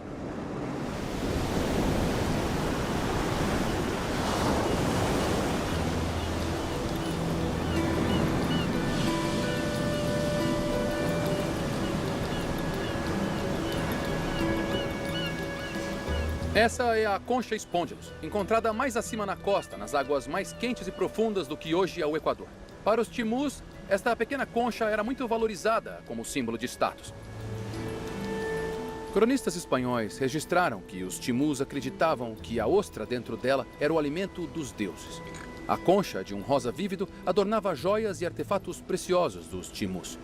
Essa é a concha Spondylus, encontrada mais acima na costa, nas águas mais quentes e profundas do que hoje é o Equador. Para os timus, esta pequena concha era muito valorizada como símbolo de status. Cronistas espanhóis registraram que os timus acreditavam que a ostra dentro dela era o alimento dos deuses. A concha de um rosa vívido adornava joias e artefatos preciosos dos Timus.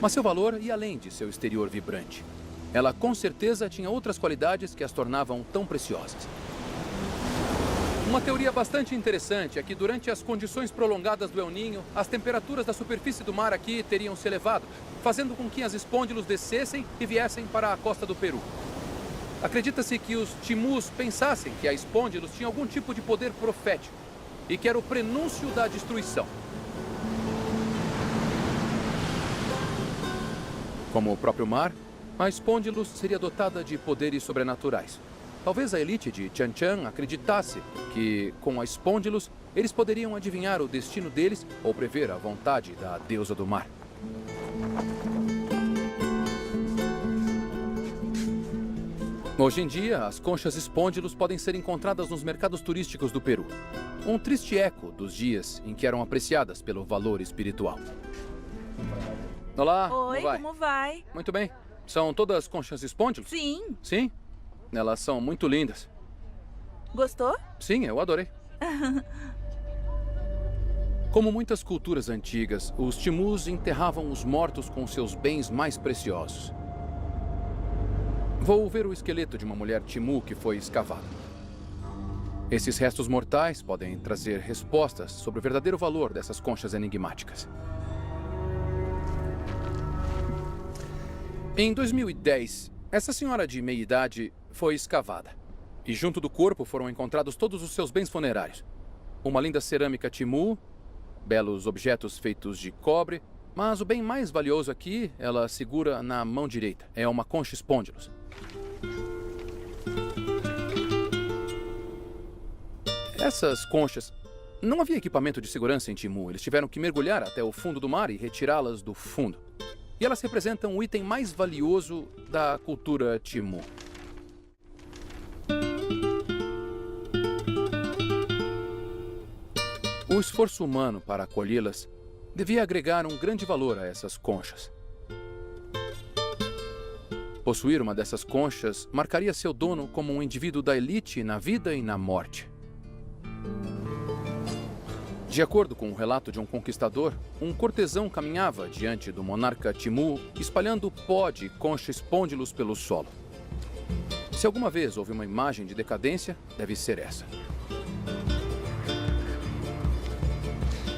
Mas seu valor ia além de seu exterior vibrante. Ela com certeza tinha outras qualidades que as tornavam tão preciosas. Uma teoria bastante interessante é que durante as condições prolongadas do El Niño, as temperaturas da superfície do mar aqui teriam se elevado, fazendo com que as espôndilos descessem e viessem para a costa do Peru. Acredita-se que os Timus pensassem que a espôndilos tinha algum tipo de poder profético e que era o prenúncio da destruição. Como o próprio mar, a espôndilos seria dotada de poderes sobrenaturais. Talvez a elite de Chan Chan acreditasse que, com a espôndilos, eles poderiam adivinhar o destino deles ou prever a vontade da deusa do mar. Hoje em dia, as conchas espôndilos podem ser encontradas nos mercados turísticos do Peru. Um triste eco dos dias em que eram apreciadas pelo valor espiritual. Olá, Oi, como vai? Muito bem. São todas conchas espôndilos? Sim. Sim? Elas são muito lindas. Gostou? Sim, eu adorei. Como muitas culturas antigas, os Timus enterravam os mortos com seus bens mais preciosos. Vou ver o esqueleto de uma mulher Timu que foi escavado. Esses restos mortais podem trazer respostas sobre o verdadeiro valor dessas conchas enigmáticas. Em 2010, essa senhora de meia-idade foi escavada. E junto do corpo foram encontrados todos os seus bens funerários. Uma linda cerâmica Timu, belos objetos feitos de cobre, mas o bem mais valioso aqui, ela segura na mão direita. É uma concha espôndilos. Essas conchas... Não havia equipamento de segurança em Timu. Eles tiveram que mergulhar até o fundo do mar e retirá-las do fundo. E elas representam o item mais valioso da cultura Timu. O esforço humano para acolhê-las devia agregar um grande valor a essas conchas. Possuir uma dessas conchas marcaria seu dono como um indivíduo da elite na vida e na morte. De acordo com o relato de um conquistador, um cortesão caminhava diante do monarca Timu, espalhando pó de concha espôndilos pelo solo. Se alguma vez houve uma imagem de decadência, deve ser essa.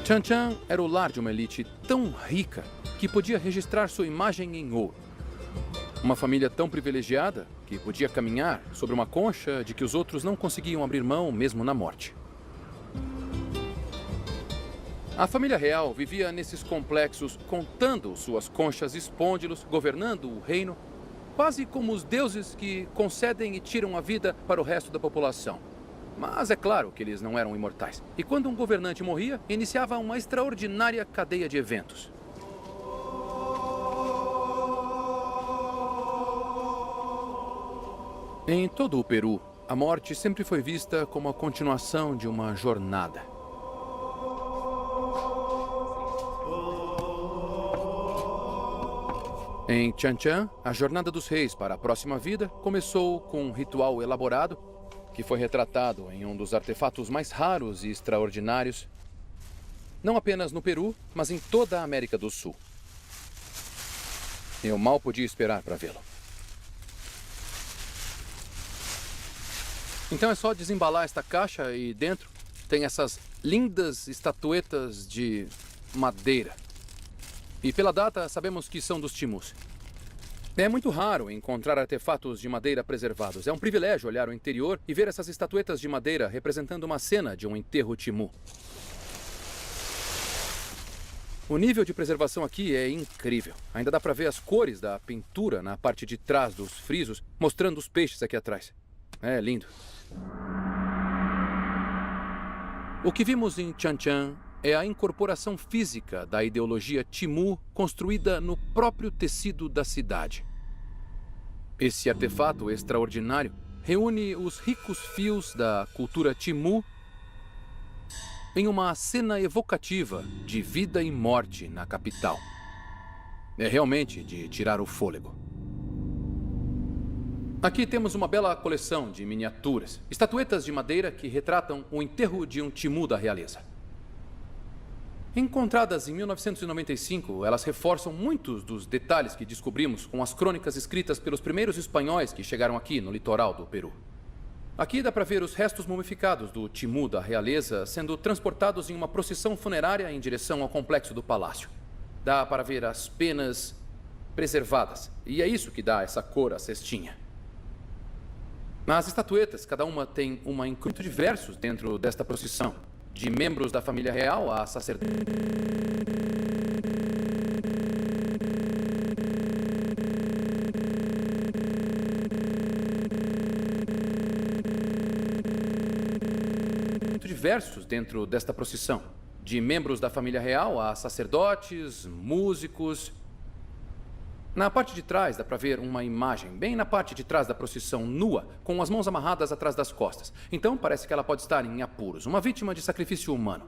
Chan Chan era o lar de uma elite tão rica que podia registrar sua imagem em ouro. Uma família tão privilegiada que podia caminhar sobre uma concha de que os outros não conseguiam abrir mão mesmo na morte. A família real vivia nesses complexos contando suas conchas espôndilos, governando o reino, quase como os deuses que concedem e tiram a vida para o resto da população. Mas é claro que eles não eram imortais. E quando um governante morria, iniciava uma extraordinária cadeia de eventos. Em todo o Peru, a morte sempre foi vista como a continuação de uma jornada. Em Chan Chan, a jornada dos reis para a próxima vida começou com um ritual elaborado que foi retratado em um dos artefatos mais raros e extraordinários, não apenas no Peru, mas em toda a América do Sul. Eu mal podia esperar para vê-lo. Então é só desembalar esta caixa e dentro tem essas lindas estatuetas de madeira. E pela data, sabemos que são dos Timus. É muito raro encontrar artefatos de madeira preservados. É um privilégio olhar o interior e ver essas estatuetas de madeira representando uma cena de um enterro Timu. O nível de preservação aqui é incrível. Ainda dá para ver as cores da pintura na parte de trás dos frisos, mostrando os peixes aqui atrás. É lindo. O que vimos em Chan Chan é a incorporação física da ideologia Timu construída no próprio tecido da cidade. Esse artefato extraordinário reúne os ricos fios da cultura Timu em uma cena evocativa de vida e morte na capital. É realmente de tirar o fôlego. Aqui temos uma bela coleção de miniaturas, estatuetas de madeira que retratam o enterro de um Timu da realeza. Encontradas em 1995, elas reforçam muitos dos detalhes que descobrimos com as crônicas escritas pelos primeiros espanhóis que chegaram aqui no litoral do Peru. Aqui dá para ver os restos mumificados do Timú da realeza sendo transportados em uma procissão funerária em direção ao complexo do palácio. Dá para ver as penas preservadas, e é isso que dá essa cor à cestinha. Nas estatuetas, cada uma tem uma incluído diversos dentro desta procissão, de membros da família real a sacerdotes. Diversos dentro desta procissão, de membros da família real a sacerdotes, músicos. Na parte de trás dá para ver uma imagem, bem na parte de trás da procissão, nua, com as mãos amarradas atrás das costas. Então parece que ela pode estar em apuros, uma vítima de sacrifício humano.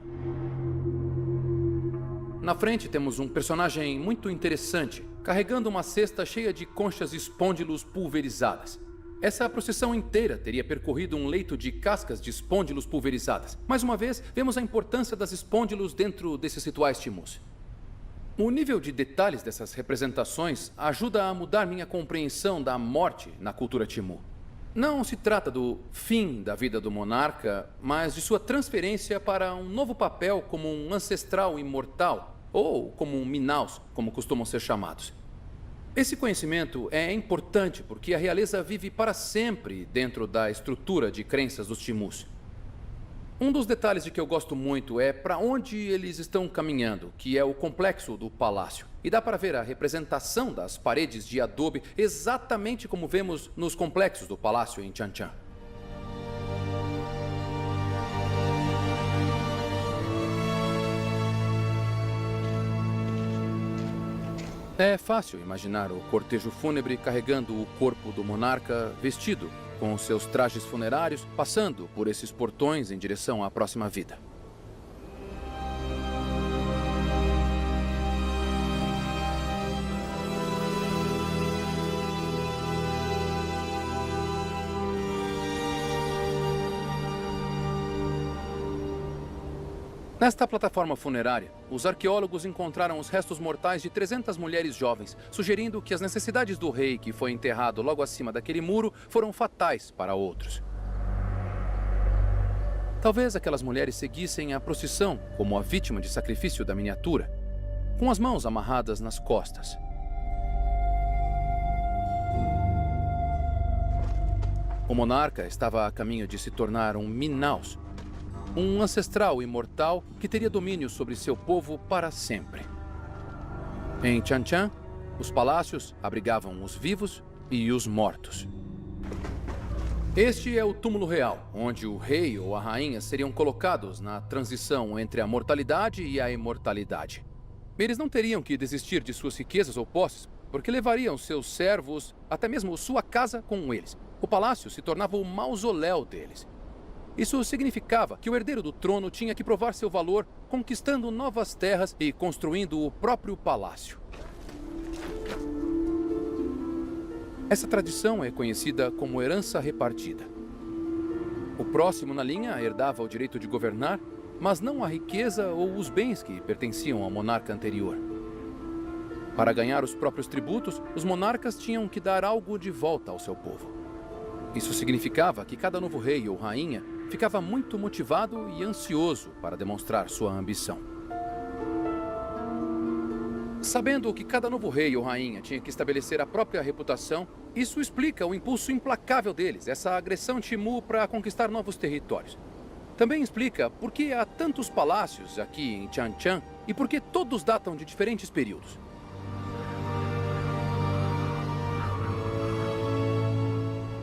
Na frente temos um personagem muito interessante, carregando uma cesta cheia de conchas espôndilos pulverizadas. Essa procissão inteira teria percorrido um leito de cascas de espôndilos pulverizadas. Mais uma vez, vemos a importância das espôndilos dentro desses rituais timús. O nível de detalhes dessas representações ajuda a mudar minha compreensão da morte na cultura timú. Não se trata do fim da vida do monarca, mas de sua transferência para um novo papel como um ancestral imortal, ou como um Minaus, como costumam ser chamados. Esse conhecimento é importante porque a realeza vive para sempre dentro da estrutura de crenças dos timus. Um dos detalhes de que eu gosto muito é para onde eles estão caminhando, que é o complexo do palácio. E dá para ver a representação das paredes de adobe exatamente como vemos nos complexos do palácio em Chan Chan. É fácil imaginar o cortejo fúnebre carregando o corpo do monarca vestido com seus trajes funerários, passando por esses portões em direção à próxima vida. Nesta plataforma funerária, os arqueólogos encontraram os restos mortais de 300 mulheres jovens, sugerindo que as necessidades do rei que foi enterrado logo acima daquele muro foram fatais para outros. Talvez aquelas mulheres seguissem a procissão como a vítima de sacrifício da miniatura, com as mãos amarradas nas costas. O monarca estava a caminho de se tornar um Minaus, um ancestral imortal que teria domínio sobre seu povo para sempre. Em Chan Chan, os palácios abrigavam os vivos e os mortos. Este é o túmulo real, onde o rei ou a rainha seriam colocados na transição entre a mortalidade e a imortalidade. Eles não teriam que desistir de suas riquezas ou posses, porque levariam seus servos, até mesmo sua casa, com eles. O palácio se tornava o mausoléu deles. Isso significava que o herdeiro do trono tinha que provar seu valor conquistando novas terras e construindo o próprio palácio. Essa tradição é conhecida como herança repartida. O próximo na linha herdava o direito de governar, mas não a riqueza ou os bens que pertenciam ao monarca anterior. Para ganhar os próprios tributos, os monarcas tinham que dar algo de volta ao seu povo. Isso significava que cada novo rei ou rainha ficava muito motivado e ansioso para demonstrar sua ambição. Sabendo que cada novo rei ou rainha tinha que estabelecer a própria reputação, isso explica o impulso implacável deles, essa agressão Timú para conquistar novos territórios. Também explica por que há tantos palácios aqui em Chan Chan e por que todos datam de diferentes períodos.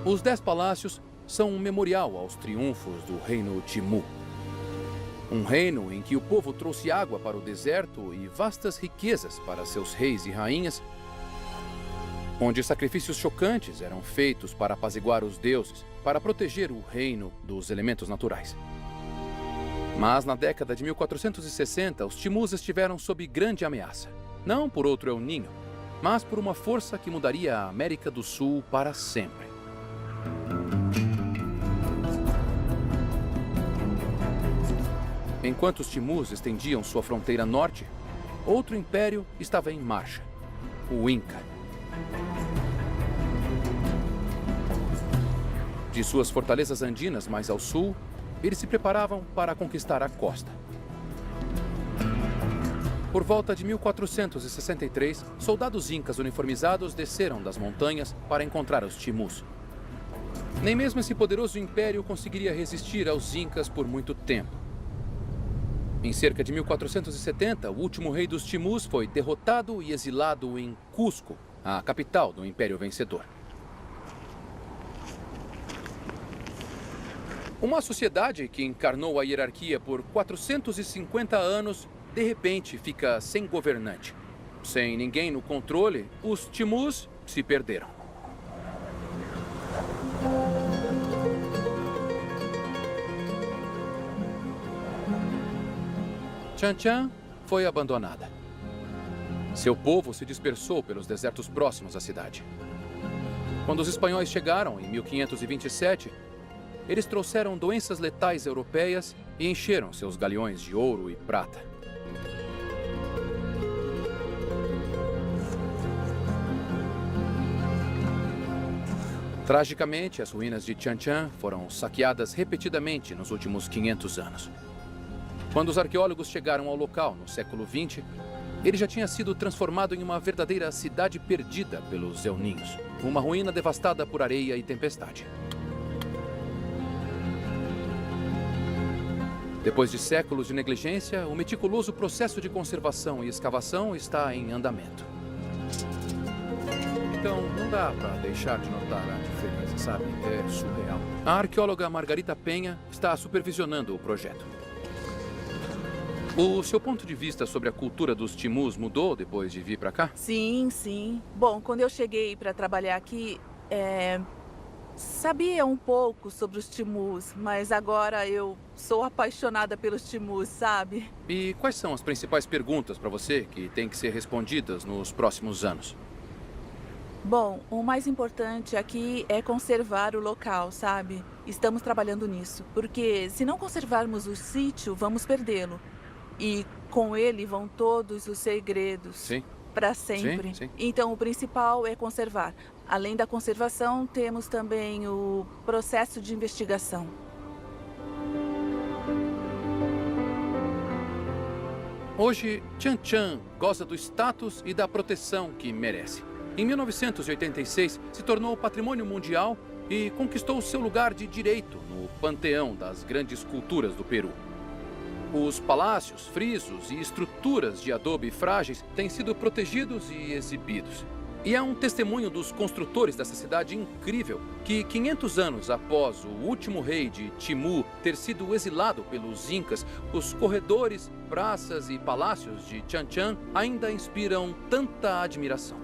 Os 10 palácios são um memorial aos triunfos do reino Timú. Um reino em que o povo trouxe água para o deserto e vastas riquezas para seus reis e rainhas, onde sacrifícios chocantes eram feitos para apaziguar os deuses, para proteger o reino dos elementos naturais. Mas na década de 1460, os Timús estiveram sob grande ameaça. Não por outro El Ninho, mas por uma força que mudaria a América do Sul para sempre. Em Enquanto os Timus estendiam sua fronteira norte, outro império estava em marcha, o Inca. De suas fortalezas andinas mais ao sul, eles se preparavam para conquistar a costa. Por volta de 1463, soldados incas uniformizados desceram das montanhas para encontrar os Timus. Nem mesmo esse poderoso império conseguiria resistir aos incas por muito tempo. Em cerca de 1470, o último rei dos Timus foi derrotado e exilado em Cusco, a capital do império vencedor. Uma sociedade que encarnou a hierarquia por 450 anos, de repente fica sem governante. Sem ninguém no controle, os Timus se perderam. Chan-Chan foi abandonada. Seu povo se dispersou pelos desertos próximos à cidade. Quando os espanhóis chegaram, em 1527, eles trouxeram doenças letais europeias e encheram seus galeões de ouro e prata. Tragicamente, as ruínas de Chan-Chan foram saqueadas repetidamente nos últimos 500 anos. Quando os arqueólogos chegaram ao local no século XX, ele já tinha sido transformado em uma verdadeira cidade perdida pelos euninhos, uma ruína devastada por areia e tempestade. Depois de séculos de negligência, o meticuloso processo de conservação e escavação está em andamento. Então, não dá para deixar de notar a diferença, sabe? É surreal. A arqueóloga Margarita Penha está supervisionando o projeto. O seu ponto de vista sobre a cultura dos Timus mudou depois de vir para cá? Sim, sim. Bom, quando eu cheguei para trabalhar aqui, sabia um pouco sobre os Timus, mas agora eu sou apaixonada pelos Timus, sabe? E quais são as principais perguntas para você que têm que ser respondidas nos próximos anos? Bom, o mais importante aqui é conservar o local, sabe? Estamos trabalhando nisso, porque se não conservarmos o sítio, vamos perdê-lo. E com ele vão todos os segredos. Sim. Para sempre. Sim. Então, o principal é conservar. Além da conservação, temos também o processo de investigação. Hoje, Chan-Chan goza do status e da proteção que merece. Em 1986, se tornou patrimônio mundial e conquistou seu lugar de direito no panteão das grandes culturas do Peru. Os palácios, frisos e estruturas de adobe frágeis têm sido protegidos e exibidos. E é um testemunho dos construtores dessa cidade incrível que, 500 anos após o último rei de Timu ter sido exilado pelos Incas, os corredores, praças e palácios de Chan-Chan ainda inspiram tanta admiração.